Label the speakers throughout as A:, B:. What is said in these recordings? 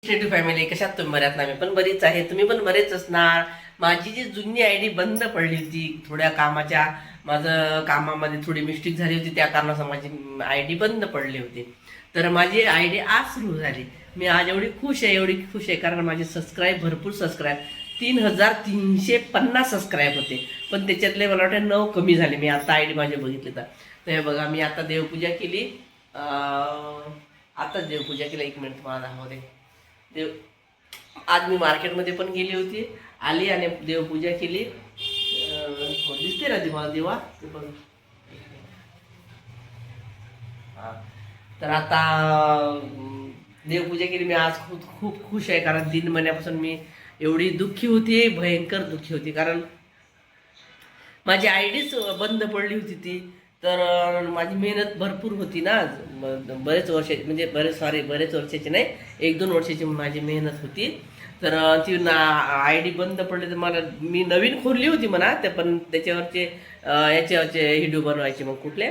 A: स्टेटू family कशात तुम्ही बऱ्यात ना? मी पण बरीच आहे, तुम्ही पण बरेच असणार. माझी जी जुनी आयडी बंद पडली होती थोड्या कामाच्या, माझं कामामध्ये थोडी मिस्टेक झाली होती, त्या कारणासह माझी आयडी बंद पडली होती. तर माझी आयडी आज सुरू झाली. मी आज एवढी खुश आहे, एवढी खुश आहे, कारण माझे भरपूर सबस्क्राईब 3,350 सबस्क्राईब होते, पण त्याच्यातले मला वाटतं 9 कमी झाले. मी आता आयडी माझे बघितले तर हे बघा, मी आता देवपूजा केली. आता देवपूजा केली, 1 मिनिट मला दाखवते. देव आज मी मार्केटमध्ये पण गेली होती, आली आणि देवपूजा केली. दिसते ना मला देवा, ते बघ. तर आता देवपूजा केली. मी आज खूप खूप खुश आहे, कारण 3 महिन्यापासून मी एवढी दुःखी होती, भयंकर दुःखी होती, कारण माझी आयडीच बंद पडली होती ती. तर माझी मेहनत भरपूर होती ना, बरेच वर्षाची नाही, 1-2 वर्षाची माझी मेहनत होती. तर ती आयडी बंद पडली, तर मी नवीन खोलली होती म्हणा, ते पण त्याच्यावरचे याच्यावरचे व्हिडिओ बनवायचे, मग कुठले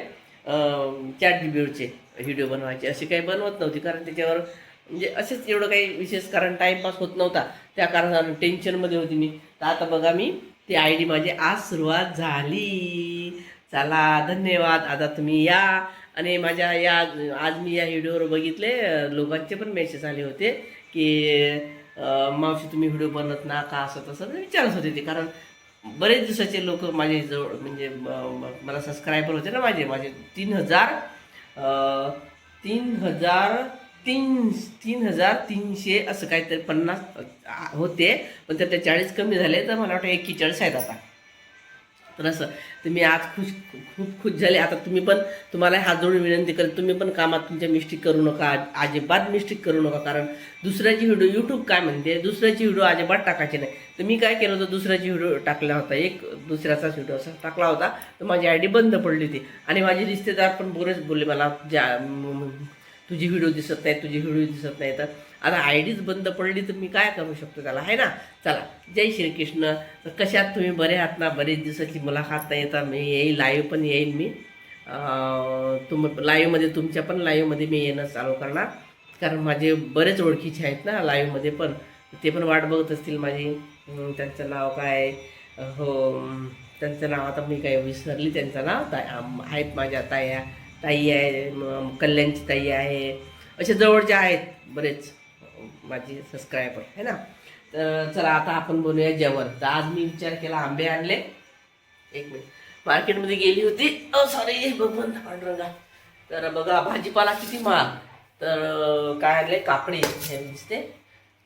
A: ChatGPTचे व्हिडिओ बनवायचे, असे काही बनवत नव्हती, कारण त्याच्यावर म्हणजे असेच एवढं काही विशेष, कारण टाईमपास होत नव्हता, त्या कारणानं टेन्शनमध्ये होती मी. तर आता बघा, मी ती आयडी माझी आज सुरुवात झाली. चला, धन्यवाद. आता तुम्ही या आणि माझ्या आज मी या व्हिडिओवर बघितले, लोकांचे पण मेसेज आले होते की मावशी तुम्ही व्हिडिओ बनत ना का, असं तसं विचारत होते ते, कारण बरेच दिवसाचे लोक माझे जवळ म्हणजे मला सबस्क्रायबर होते ना, माझे 3,300 असं काहीतरी 50 होते, पण त्यात 40 कमी झाले, तर मला वाटतं 41 आहेत आता. तर असं, तर मी आज खूप खुश झाले. आता तुम्हाला हात जोडून विनंती करेन, तुम्ही पण कामात तुमच्या मिस्टेक करू नका, अजिबात मिस्टेक करू नका, कारण दुसऱ्याची व्हिडिओ यूट्यूब काय म्हणते, दुसऱ्याची व्हिडिओ अजिबात टाकायची नाही. तर मी काय केलं होतं, दुसऱ्याची व्हिडिओ टाकला होता, एक दुसऱ्याचाच व्हिडिओ असा टाकला होता, तर माझी आयडी बंद पडली होती. आणि माझे रिश्तेदार पण बरेच बोलले मला, तुझी व्हिडिओ दिसत नाही, तर आता आयडीच बंद पडली, तर मी काय करू शकतो त्याला, आहे ना. चला, जय श्रीकृष्ण. तर कशात तुम्ही बरे आहात ना? बरेच दिवसाची मुलाखत नाही येतात, मी येईल, लाईव्ह पण येईल मी. लाईव्हमध्ये तुमच्या पण लाईव्हमध्ये मी येणं चालू करणार, कारण माझे बरेच ओळखीचे आहेत ना लाईव्हमध्ये पण, ते पण वाट बघत असतील माझी. त्यांचं नाव काय, हो, त्यांचं नाव आता मी काय विसरली, त्यांचं नाव आहेत माझ्या ताई आहे, कल्याणची ताई आहे, असे जवळचे आहेत बरेच माझे सबस्क्रायबर, आहे ना. तर चला, आता आपण बनवूया जेवण. तर आज मी विचार केला, आंबे आणले. 1 मिनिट, मार्केटमध्ये गेली होती, सॉरी भगवान पांडुरंगा. तर बघा, भाजीपाला किती महाग. तर काय आणले, काकडी हे दिसते,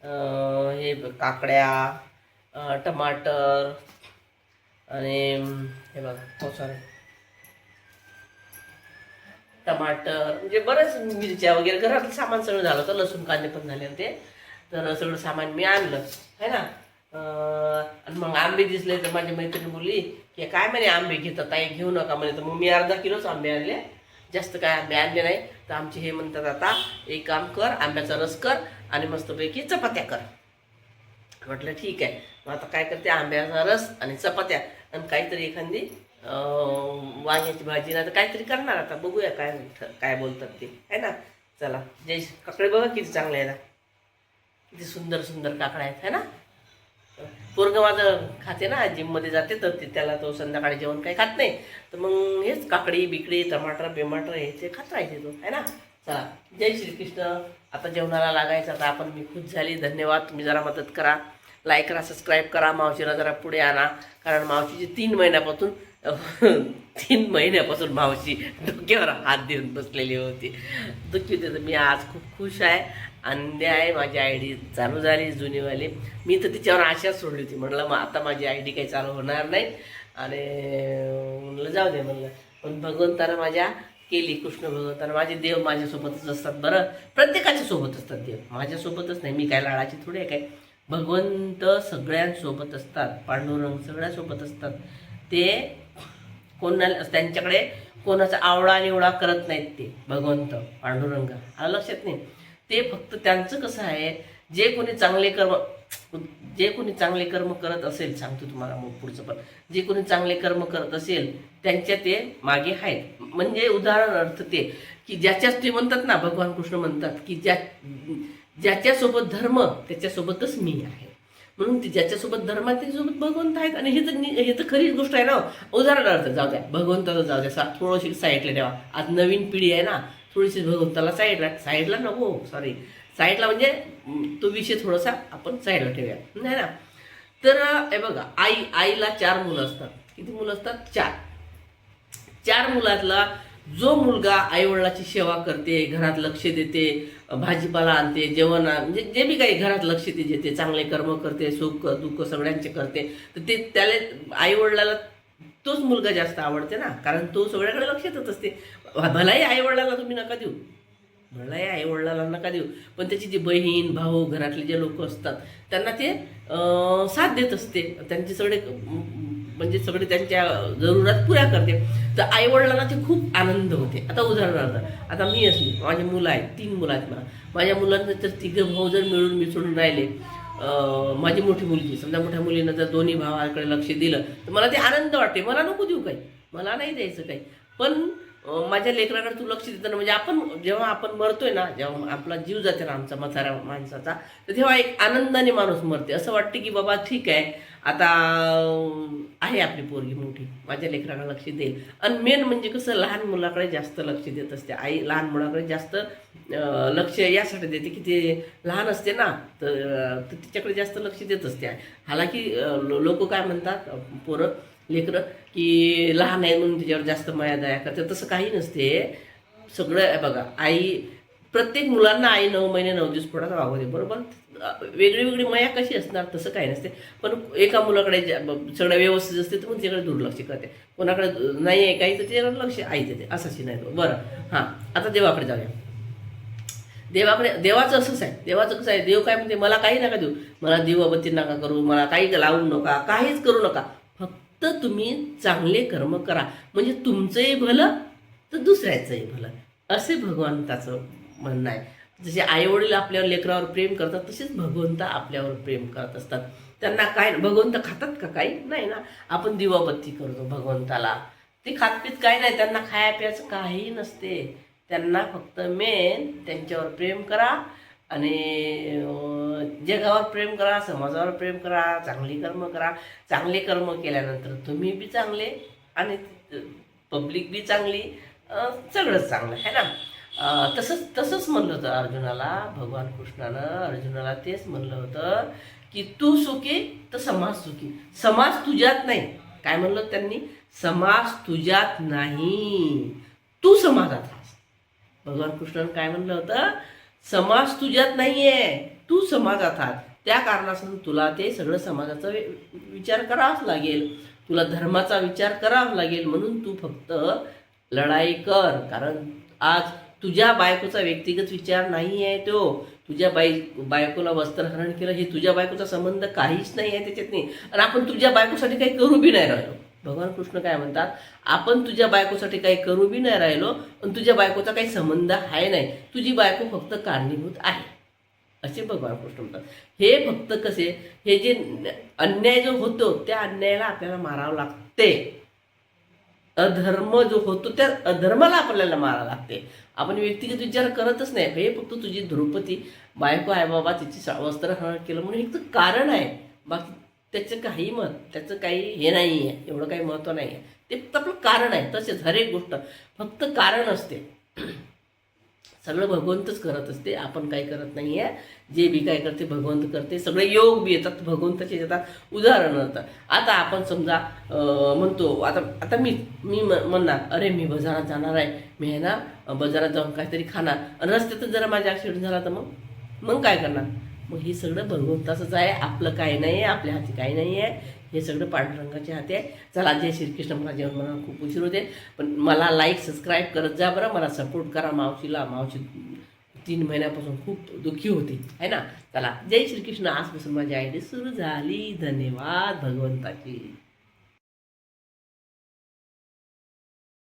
A: हे काकड्या, टमाटर, आणि हे बघा, सॉरी, टमाटर, म्हणजे बरेच मिरच्या वगैरे, घरातलं सामान सगळं झालं होतं, लसूण कांदे पण झाले होते. तर सगळं सामान मी आणलं, है ना. आणि मग आंबे दिसले, तर माझी मैत्रीण बोलली की काय म्हणे आंबे घेतात ताई, घेऊ नका म्हणे. तर मग मी अर्धा किलोच आंबे आणले, जास्त काय आंबे आणले नाही. तर आमचे हे म्हणतात, आता एक काम कर, आंब्याचा रस कर आणि मस्तपैकी चपात्या कर. म्हटलं ठीक आहे. मग आता काय करते, आंब्याचा रस आणि चपात्या आणि काहीतरी एखादी वांग्याची भाजी, ना तर काहीतरी करणार. आता बघूया काय बोलतात ते, आहे ना. चला, काकडे बघा किती चांगले आहेत, किती सुंदर सुंदर काकडे आहेत, है ना. पोरगं माझं खाते ना, जिममध्ये जाते, तर त्याला तो संध्याकाळी जेवण काही खात नाही, तर मग हेच काकडी बिकडी टमाटर बिमाटर हे ते खात राहायचे तो, है ना. चला, जय श्रीकृष्ण. आता जेवणाला लागायचं. आता आपण, मी खुश झाली. धन्यवाद. तुम्ही जरा मदत करा, लाईक करा, सबस्क्राईब करा, मावशीला जरा पुढे आणा, कारण मावशीची 3 महिन्यापासून मावशी डोक्यावर हात देऊन बसलेली होती, दुःखी होती. तर मी आज खूप खुश आहे, आनंदी आहे. माझी आयडी चालू झाली जुनीवाली. मी तर तिच्यावर आशाच सोडली होती, म्हटलं मग आता माझी आयडी काही चालू होणार नाही, आणि म्हणलं जाऊ दे म्हणलं. पण भगवंतानं माझ्या केली, कृष्ण भगवंतानं. माझे देव माझ्यासोबतच असतात, बरं, प्रत्येकाच्या सोबत असतात देव, माझ्यासोबतच नाही. मी काय लाडाची थोडी आहे काय, भगवंत सगळ्यांसोबत असतात, पांडुरंग सगळ्यांसोबत असतात. ते त्यांच्याकडे कोणाचा आवडा निवडा करत नाहीत, ते भगवंत पांडुरंग, आलं लक्षात नाही. ते फक्त त्यांचं कसं आहे, जे कोणी चांगले कर्म करत असेल, सांगतो तुम्हाला मग पुढचं पण, जे कोणी चांगले कर्म करत असेल त्यांच्या ते मागे आहेत. म्हणजे उदाहरणार्थ ते की ज्याच्याच, ते म्हणतात ना, भगवान कृष्ण म्हणतात की ज्याच्यासोबत धर्म त्याच्यासोबतच मी आहे. म्हणून ज्याच्यासोबत धर्म आहे त्याच्यासोबत भगवंत आहेत. आणि हे तर खरीच गोष्ट आहे ना. उदाहरणार्थ जाऊ द्या, भगवंताला जाऊ द्या, थोडीशी साईडला ठेवा. आज नवीन पिढी आहे ना, थोडीशी भगवंताला साईडला नको, सॉरी, साईडला म्हणजे तो विषय थोडासा आपण साईडला ठेवूया, नाही ना. तर हे बघा, आईला 4 मुलं असतात. किती मुलं असतात? 4 मुलातला जो मुलगा आईवडिलाची सेवा करते, घरात लक्ष देते, भाजीपाला आणते, जेवण, म्हणजे जे बी काही घरात लक्ष देते, चांगले कर्म करते, सुख दुःख सगळ्यांचे करते, तर ते त्याला आईवडिलाला तोच मुलगा जास्त आवडते ना. कारण तो सगळ्याकडे लक्ष देत असते. भलाही आईवडिलाला तुम्ही नका देऊ, भलाही आईवडिलाला नका देऊ, पण त्याची जी बहीण भाऊ घरातले जे लोक असतात त्यांना ते साथ देत असते. त्यांचे सगळे म्हणजे सगळे त्यांच्या जरूरत पुऱ्या करते. तर आईवडिलांना ते खूप आनंद होते. आता उदाहरणार्थ, आता मी असली, माझी मुलं आहेत, 3 मुलं आहेत मला. माझ्या मुलांना जर 3 भाऊ जर मिळून मिसळून राहिले, माझी मोठी मुलगी समजा, मोठ्या मुलीनं जर दोन्ही भावाकडे लक्ष दिलं तर मला ते आनंद वाटते. मला नको देऊ काही, मला नाही द्यायचं काही, पण माझ्या लेकराकडे तू लक्ष देतं ना. म्हणजे जेव्हा आपण मरतोय ना, जेव्हा आपला जीव जाते ना आमचा म्हाताऱ्या माणसाचा, तर तेव्हा एक आनंदाने माणूस मरते. असं वाटते की बाबा ठीक आहे, आता आहे आपली पोरगी मोठी, माझ्या लेकराकडे लक्ष देईल. आणि मेन म्हणजे कसं, लहान मुलाकडे जास्त लक्ष देत असते आई. लहान मुलाकडे जास्त लक्ष यासाठी देते की ते लहान असते ना, तर तिच्याकडे जास्त लक्ष देत असते. हालाकी लोक काय म्हणतात, पोरं लेकरं, की लहान आहे म्हणून त्याच्यावर जास्त माया दया करते. तसं काही नसते. सगळं बघा, आई प्रत्येक मुलांना आई 9 महिने 9 दिवस पोटात वागवते, बरोबर. वेगळी वेगळी माया कशी असणार, तसं काही नसते. पण एका मुलाकडे सगळं व्यवस्थित असते तर मग त्याच्याकडे दुर्लक्ष करते. कोणाकडे नाही आहे काही तर त्याच्याकडे लक्ष आई देते, असंच नाही. बरं, हां, आता देवाकडे जाऊया. देवाचं असंच आहे. देवाचं कसं आहे, देव काय म्हणते, मला काही नका देऊ, मला दिवाबत्ती नका करू, मला काही लावू नका, काहीच करू नका, फक्त तुम्ही चांगले कर्म करा, म्हणजे तुमचंही भलं तर दुसऱ्याचंही भलं, असे भगवंताचं म्हणणं आहे. जसे आईवडील आपल्यावर लेकरावर प्रेम करतात, तसेच भगवंत आपल्यावर प्रेम करत असतात. त्यांना काय, भगवंत खातात का? काही नाही ना. आपण दिवाबत्ती करतो भगवंताला, ते खातपीत काही नाही, त्यांना खाया प्यायचं काही नसते. त्यांना फक्त मेन त्यांच्यावर प्रेम करा आणि जगावर प्रेम करा, समाजावर प्रेम करा, चांगली कर्म करा. चांगले कर्म केल्यानंतर तुम्ही बी चांगले आणि पब्लिक बी चांगली, सगळंच चांगलं आहे ना. तसंच म्हणलं होतं अर्जुनाला, भगवान कृष्णानं अर्जुनाला तेच म्हणलं होतं की तू सुखी तर समाज सुखी. समाज तुझ्यात नाही. काय म्हणलं त्यांनी? समाज तुझ्यात नाही, तू समाजात आहेस. भगवान कृष्णानं काय म्हणलं होतं? समाज तुझ्यात नाहीये, तू समाजात आहात. त्या कारणासून तुला ते सगळं समाजाचा विचार करावाच लागेल, तुला धर्माचा विचार करावा लागेल. म्हणून तू फक्त लढाई कर. कारण आज तुझ्या बायकोचा व्यक्तिगत विचार नाही आहे तो. तुझ्या बायकोला वस्त्रहरण केलं, हे तुझ्या बायकोचा संबंध काहीच नाही आहे त्याच्यात नाही. आणि आपण तुझ्या बायकोसाठी काही करू बी नाही राहिलो. भगवान कृष्ण काय म्हणतात, आपण तुझ्या बायकोसाठी काही करू बी नाही राहिलो आणि तुझ्या बायकोचा काही संबंध आहे नाही, तुझी बायको फक्त कारणीभूत आहे, असे भगवान कृष्ण म्हणतात. हे फक्त कसे, हे जे अन्याय जो होतो त्या अन्यायाला आपल्याला मारावं लागते. अधर्म जो होतो त्या अधर्माला आपल्याला मारावं लागते. आपण व्यक्तिगत विचार करतच नाही. हे फक्त तुझी द्रौपदी बायको आहे बाबा, तिची वस्त्रहरण केलं म्हणून हे तर कारण आहे. बाकी त्याचं काही हे नाही आहे, एवढं काही महत्त्व नाही आहे. ते फक्त आपलं कारण आहे. तसेच हर एक गोष्ट फक्त कारण असते. सगळं भगवंतच करत असते, आपण काही करत नाही आहे. जे बी काय करते भगवंत करते. सगळे योग बी येतात भगवंताचे येतात. उदाहरण होतं, आता आपण समजा म्हणतो, आता मी म्हणणार, अरे मी बाजारात जाणार आहे, मी आहे ना बाजारात जाऊन काहीतरी खाणार, आणि रस्त्यातच जरा माझा ॲक्सिडेंट झाला तर मग काय करणार? मग हे सगळं भगवंताचंच आहे. आपलं काही नाही आहे, आपल्या हाती काही नाही आहे. हे सगळं पांडुरंगाच्या हाती आहे. चला, जय श्रीकृष्ण. मला जेवण मला खूप उशीर होते, पण मला लाईक सबस्क्राईब करत जा बरं. मला सपोर्ट करा. मावशी 3 महिन्यापासून खूप दुःखी होती आहे ना. चला, जय श्रीकृष्ण. आजपासून माझी आयडी सुरू झाली. धन्यवाद भगवंताची.